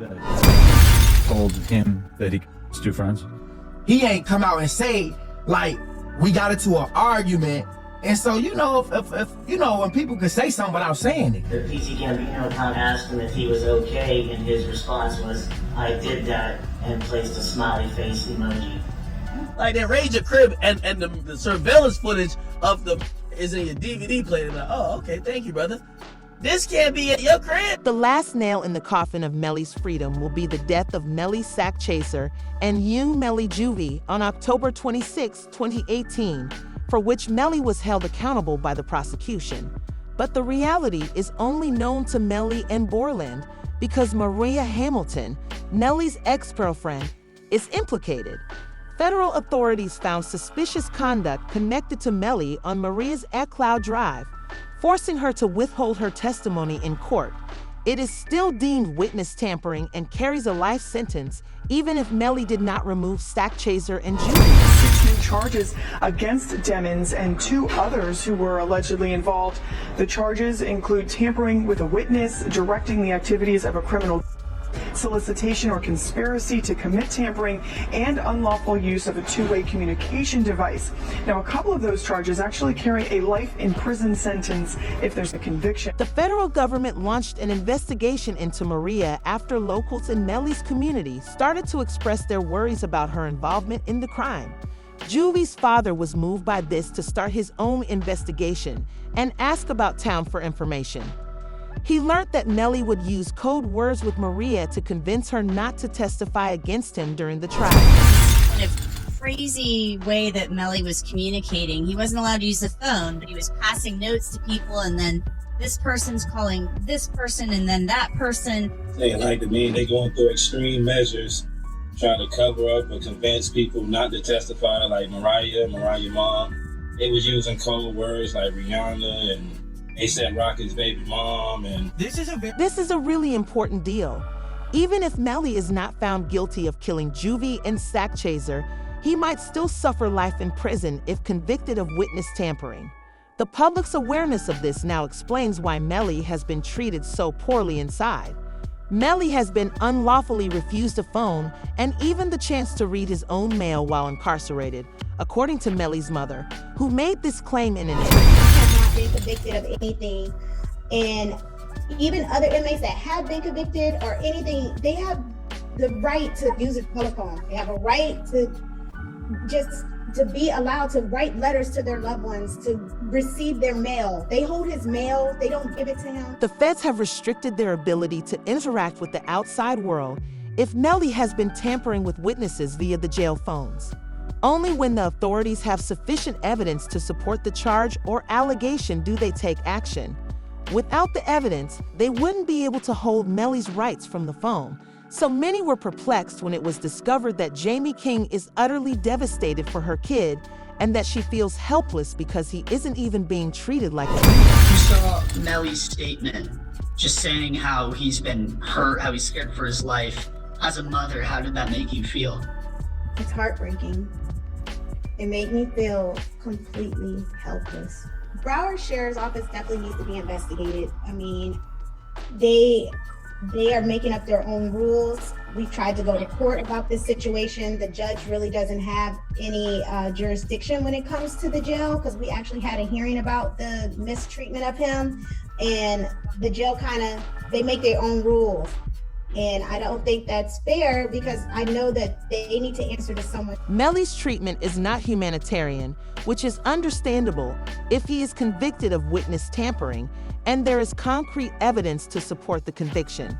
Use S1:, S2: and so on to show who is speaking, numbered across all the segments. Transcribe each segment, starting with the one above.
S1: that told him that he was two friends?
S2: He ain't come out and say, like, we got into an argument. And so, you know, if you know, when people can say something without saying it.
S3: The PC Gambino account asked him if he was okay, and his response was, I did that, and placed a smiley face emoji.
S4: Like, they raid your crib, and the surveillance footage of the is in your DVD player. Like, oh, okay, thank you, brother. This can't be at your crib.
S5: The last nail in the coffin of Melly's freedom will be the death of Melly Sakchaser and YNW Melly Juvy on October 26, 2018, for which Melly was held accountable by the prosecution. But the reality is only known to Melly and Borland because Maria Hamilton, Melly's ex-girlfriend, is implicated. Federal authorities found suspicious conduct connected to Melly on Maria's iCloud drive, forcing her to withhold her testimony in court. It is still deemed witness tampering and carries a life sentence, even if Melly did not remove Sakchaser and Juvy.
S6: 6 new charges against Demons and 2 others who were allegedly involved. The charges include tampering with a witness, directing the activities of a criminal, solicitation or conspiracy to commit tampering, and unlawful use of a two-way communication device. Now, a couple of those charges actually carry a life in prison sentence if there's a conviction.
S5: The federal government launched an investigation into Maria after locals in Melly's community started to express their worries about her involvement in the crime. Juvy's father was moved by this to start his own investigation and ask about town for information. He learned that Melly would use code words with Maria to convince her not to testify against him during the trial.
S7: In a crazy way that Melly was communicating, he wasn't allowed to use the phone, but he was passing notes to people, and then this person's calling this person, and then that person.
S8: They like to mean they going through extreme measures, trying to cover up or convince people not to testify, like Mariah mom. They was using code words like Rihanna, and they said Rocket's baby mom. And
S5: this is a really important deal. Even if Melly is not found guilty of killing Juvy and Sakchaser, he might still suffer life in prison if convicted of witness tampering. The public's awareness of this now explains why Melly has been treated so poorly inside. Melly has been unlawfully refused a phone and even the chance to read his own mail while incarcerated, according to Melly's mother, who made this claim in an interview.
S9: Has not been convicted of anything, and even other inmates that have been convicted or anything, they have the right to use a telephone. They have a right to just to be allowed to write letters to their loved ones, to receive their mail. They hold his mail, they don't give it to him.
S5: The feds have restricted their ability to interact with the outside world if Melly has been tampering with witnesses via the jail phones. Only when the authorities have sufficient evidence to support the charge or allegation do they take action. Without the evidence, they wouldn't be able to hold Melly's rights from the phone. So many were perplexed when it was discovered that Jamie King is utterly devastated for her kid and that she feels helpless because he isn't even being treated like a human.
S10: You saw Melly's statement just saying how he's been hurt, how he's scared for his life. As a mother, how did that make you feel?
S9: It's heartbreaking. It made me feel completely helpless. Broward Sheriff's Office definitely needs to be investigated. I mean, they are making up their own rules. We tried to go to court about this situation. The judge really doesn't have any jurisdiction when it comes to the jail, because we actually had a hearing about the mistreatment of him, and the jail they make their own rules. And I don't think that's fair, because I know that they need to answer to someone.
S5: Melly's treatment is not humanitarian, which is understandable if he is convicted of witness tampering and there is concrete evidence to support the conviction.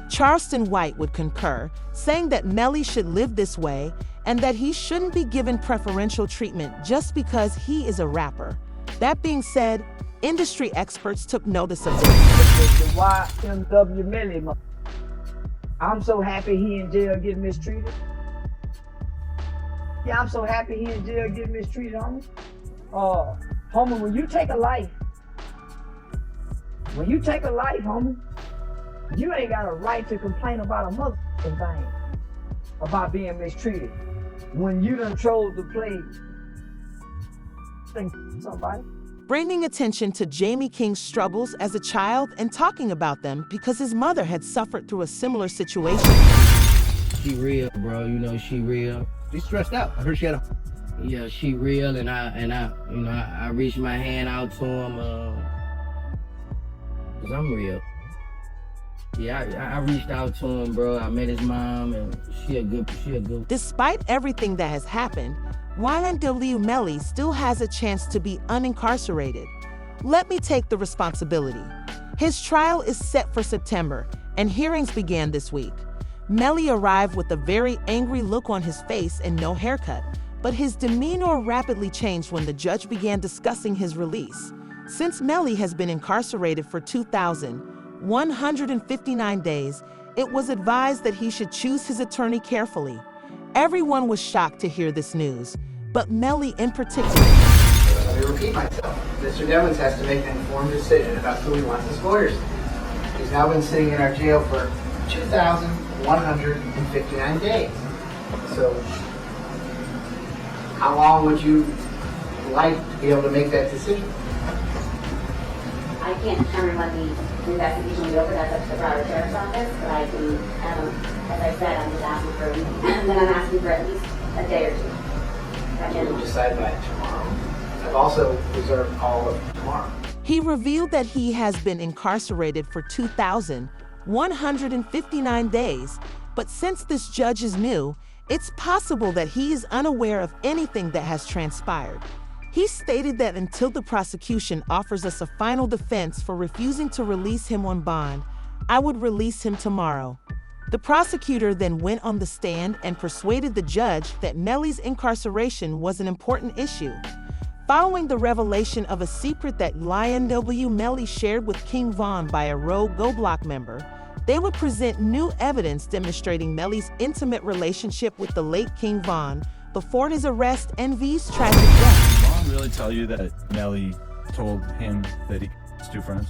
S5: Charleston White would concur, saying that Melly should live this way and that he shouldn't be given preferential treatment just because he is a rapper. That being said, industry experts took notice of this.
S11: The YNW Melly. I'm so happy he in jail getting mistreated. Yeah, I'm so happy he in jail getting mistreated, homie. Homie, when you take a life, homie, you ain't got a right to complain about a motherfucking thing, about being mistreated. When you done chose to play, think somebody.
S5: bringing attention to Jamie King's struggles as a child and talking about them because his mother had suffered through a similar situation.
S12: She real, bro. You know she real.
S11: She's stressed out. I heard she had a...
S12: Yeah, she real, and I reached my hand out to him, cause I'm real. Yeah, I reached out to him, bro. I met his mom, and she a good.
S5: Despite everything that has happened, YNW Melly still has a chance to be unincarcerated. Let me take the responsibility. His trial is set for September, and hearings began this week. Melly arrived with a very angry look on his face and no haircut, but his demeanor rapidly changed when the judge began discussing his release. Since Melly has been incarcerated for 2,159 days, it was advised that he should choose his attorney carefully. Everyone was shocked to hear this news, but Melly in particular.
S13: Let me repeat myself. Mr. Devlins has to make an informed decision about who he wants as lawyers. He's now been sitting in our jail for 2,159 days. So, how long would you like to be able to make that decision?
S14: I can't determine when the investigation will be over. That's up to the Broward Sheriff's Office, but I can, as I said, I'm just asking for, and then I'm asking for at least a day or two.
S13: We'll decide by tomorrow. I've also reserved all of tomorrow.
S5: He revealed that he has been incarcerated for 2,159 days, but since this judge is new, it's possible that he is unaware of anything that has transpired. He stated that until the prosecution offers us a final defense for refusing to release him on bond, I would release him tomorrow. The prosecutor then went on the stand and persuaded the judge that Melly's incarceration was an important issue. Following the revelation of a secret that YNW Melly shared with King Von by a rogue Go Block member, they would present new evidence demonstrating Melly's intimate relationship with the late King Von before his arrest and V's tragic death.
S1: Did Mom really tell you that Melly told him that he was two friends?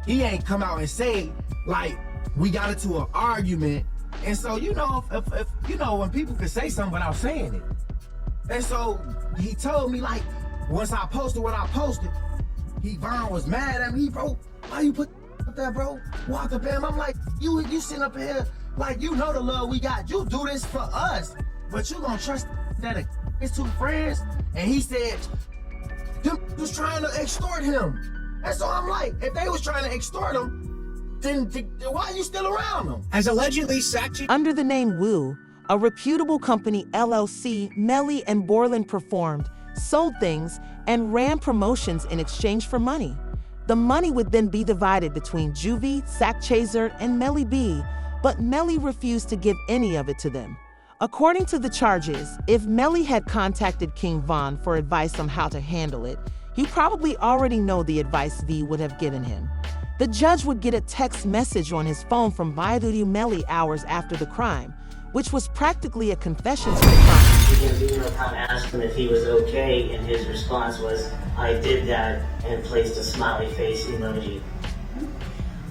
S2: He ain't come out and say, like, we got into an argument. And so, you know, if you know, when people can say something without saying it. And so he told me, like, once I posted what I posted, Von was mad at me, bro. Why you put that, bro? Walked up at him. I'm like, you sitting up here, like, you know the love we got. You do this for us, but you gonna trust that it's two friends? And he said, them was trying to extort him. And so I'm like, if they was trying to extort him, then why are you still around them?
S15: As allegedly Sakchaser.
S5: Under the name Woo, a reputable company LLC, Melly and Borland performed, sold things, and ran promotions in exchange for money. The money would then be divided between Juvy, Sakchaser, and Melly B, but Melly refused to give any of it to them. According to the charges, if Melly had contacted King Von for advice on how to handle it, he probably already know the advice V would have given him. The judge would get a text message on his phone from YNW Melly hours after the crime, which was practically a confession to the crime.
S3: The intercom asked him if he was okay, and his response was, I did that, and placed a smiley face emoji.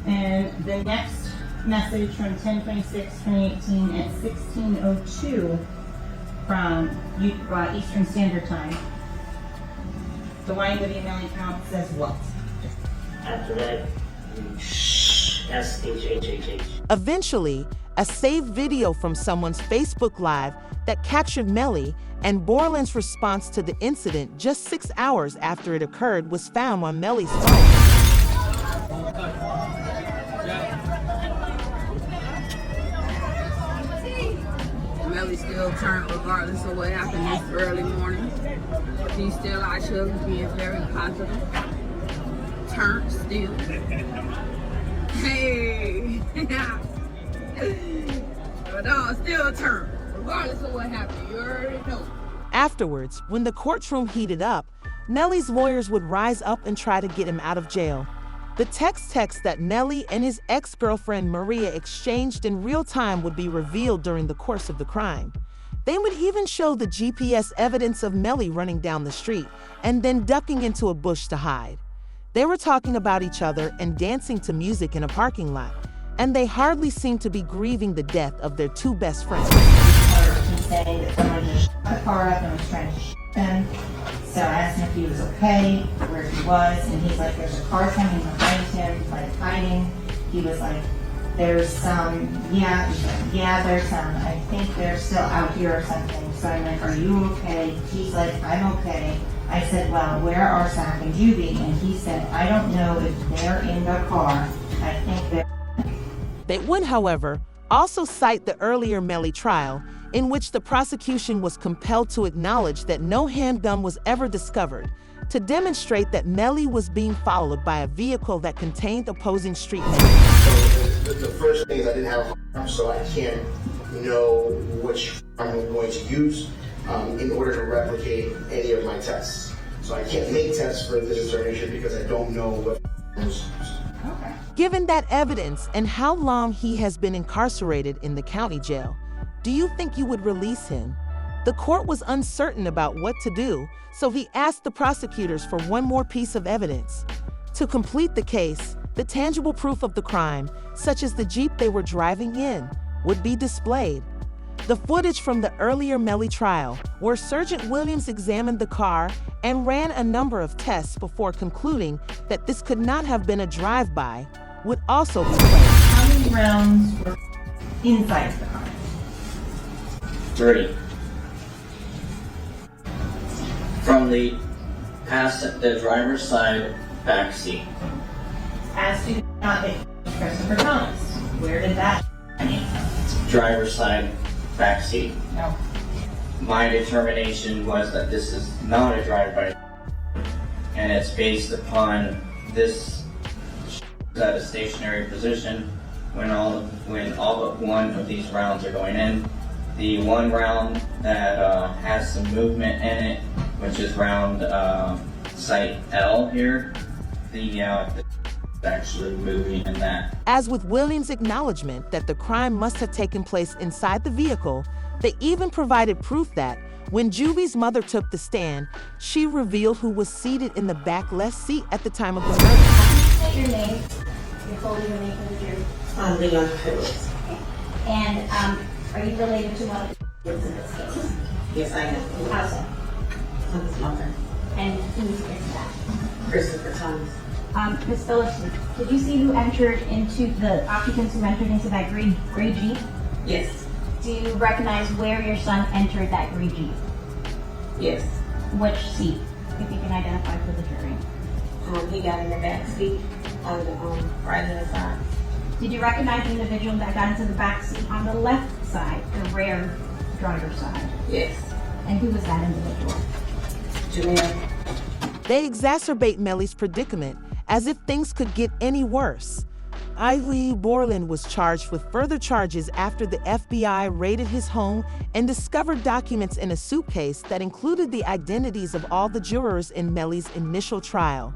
S16: And the next message from 10/26/2018 at 16:02 from Eastern Standard Time. The YNW Melly account says what?
S3: After that, SHHHH.
S5: Eventually, a saved video from someone's Facebook Live that captured Melly and Borland's response to the incident just 6 hours after it occurred was found on Melly's phone.
S17: Melly still turned regardless of what happened this early morning. She's still out here being very positive. Turned still. Hey! But no, still turned, regardless of what happened. You already know.
S5: Afterwards, when the courtroom heated up, Melly's lawyers would rise up and try to get him out of jail. The text that Melly and his ex-girlfriend Maria exchanged in real time would be revealed during the course of the crime. They would even show the GPS evidence of Melly running down the street and then ducking into a bush to hide. They were talking about each other and dancing to music in a parking lot, and they hardly seemed to be grieving the death of their two best friends.
S16: saying that someone just shut the car up and was trying to shoot him. So I asked him if he was okay, where he was, and he's like, there's a car coming behind him, like hiding. He was like, there's some, yeah, he's like, yeah, there's some, I think they're still out here or something. So I'm like, are you okay? He's like, I'm okay. I said, well, where are Sak and Juvy? And he said, I don't know if they're in the car. I think they're...
S5: They would, however, also cite the earlier Melly trial, in which the prosecution was compelled to acknowledge that no handgun was ever discovered, to demonstrate that Melly was being followed by a vehicle that contained opposing street men.
S2: So the first thing is I didn't have a firearm, so I can't know which firearm I'm going to use in order to replicate any of my tests. So I can't make tests for this determination because I don't know what firearms.
S16: Okay.
S5: Given that evidence and how long he has been incarcerated in the county jail, do you think you would release him? The court was uncertain about what to do, so he asked the prosecutors for one more piece of evidence. To complete the case, the tangible proof of the crime, such as the Jeep they were driving in, would be displayed. The footage from the earlier Melly trial, where Sergeant Williams examined the car and ran a number of tests before concluding that this could not have been a drive-by, would also be played.
S16: How many rounds were inside the car?
S15: 3. From the driver's side back seat.
S16: As to not hit Christopher Thomas, where did that come from?
S15: Driver's side back seat.
S16: No.
S15: My determination was that this is not a drive-by, and it's based upon this at a stationary position when all but one of these rounds are going in. The one round that has some movement in it, which is round site L here, the actually moving in that.
S5: As with Williams' acknowledgement that the crime must have taken place inside the vehicle, they even provided proof that when Juvy's mother took the stand, she revealed who was seated in the back left seat at the time of the murder.
S14: State your name. Your full legal name for the jury.
S18: I'm Leon Phillips.
S14: And are you related to one of the victims in this case?
S18: Yes, I am.
S14: How so?
S18: I'm his mother.
S14: And who's that?
S18: Christopher Thomas.
S14: Ms. Phillips, did you see who entered into the occupants who entered into that gray Jeep?
S18: Yes.
S14: Do you recognize where your son entered that gray Jeep?
S18: Yes.
S14: Which seat, if you can identify for the jury?
S18: He got in the back seat on the right hand side.
S14: Did you recognize the individual that got into the back seat on the left side, the rear driver's side?
S18: Yes.
S14: And who was that individual?
S18: Janelle.
S5: They exacerbate Melly's predicament as if things could get any worse. Borland was charged with further charges after the FBI raided his home and discovered documents in a suitcase that included the identities of all the jurors in Melly's initial trial.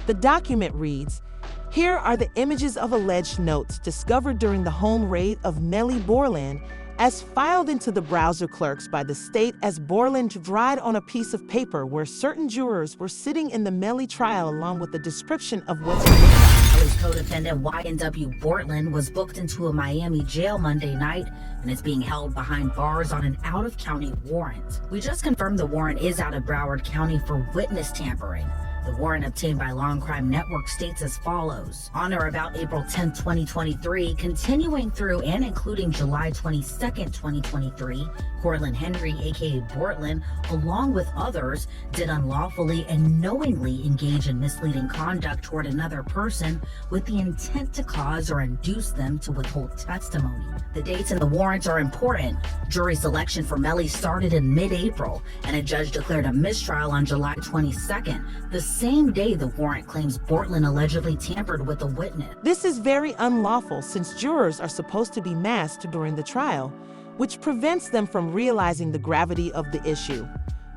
S5: The document reads, "Here are the images of alleged notes discovered during the home raid of Melly Borland as filed into the browser clerks by the state as Borland dried on a piece of paper where certain jurors were sitting in the Melly trial along with a description of what they looked like."
S19: Melly's co-defendant YNW Borland was booked into a Miami jail Monday night and is being held behind bars on an out-of-county warrant. We just confirmed the warrant is out of Broward County for witness tampering. The warrant obtained by Law and Crime Network states as follows. On or about April 10, 2023, continuing through and including July 22, 2023, Cortland Henry, aka Borland, along with others, did unlawfully and knowingly engage in misleading conduct toward another person with the intent to cause or induce them to withhold testimony. The dates in the warrants are important. Jury selection for Melly started in mid-April, and a judge declared a mistrial on July 22nd, the same day the warrant claims Borland allegedly tampered with a witness.
S5: This is very unlawful since jurors are supposed to be masked during the trial, which prevents them from realizing the gravity of the issue.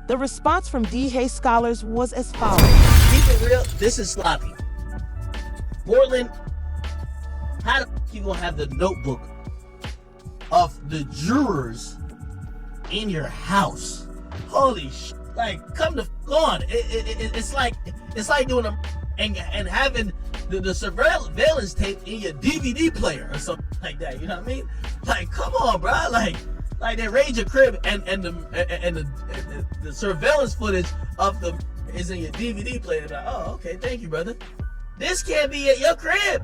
S5: The response from DHA scholars was as follows.
S4: Keep it real, this is sloppy. Borland, how the fuck you gonna have the notebook of the jurors in your house? Holy shit. Like, come the fuck on. It's like doing a and having the surveillance tape in your DVD player or something like that. You know what I mean? Like, come on, bro. Like, Like they raid your crib and the surveillance footage of the is in your DVD player. Like, oh, okay, thank you, brother. This can't be at your crib.